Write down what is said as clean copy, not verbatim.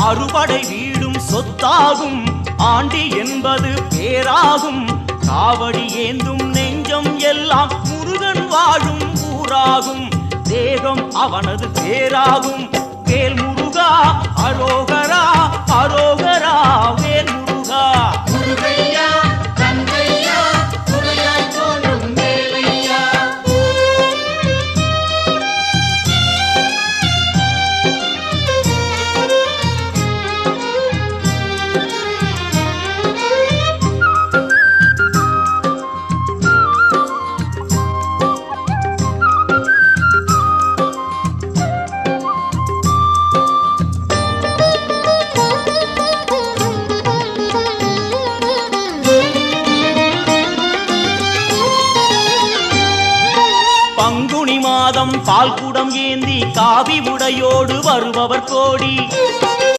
அறுபடை வீடும் சொத்தாகும் ஆண்டி என்பது பேராகும் காவடி ஏந்தும் நெஞ்சம் எல்லாம் முருகன் வாழும் ஊராகும் தேகம் அவனது பேராகும் வேல் முருகா அரோகரா அரோகரா வேல் முருகா முருகையா தந்தையா துணையாய் தோன்றும் வேலையா பங்குனி மாதம் பால்குடம் ஏந்தி காவி உடையோடு வருபவர் கோடி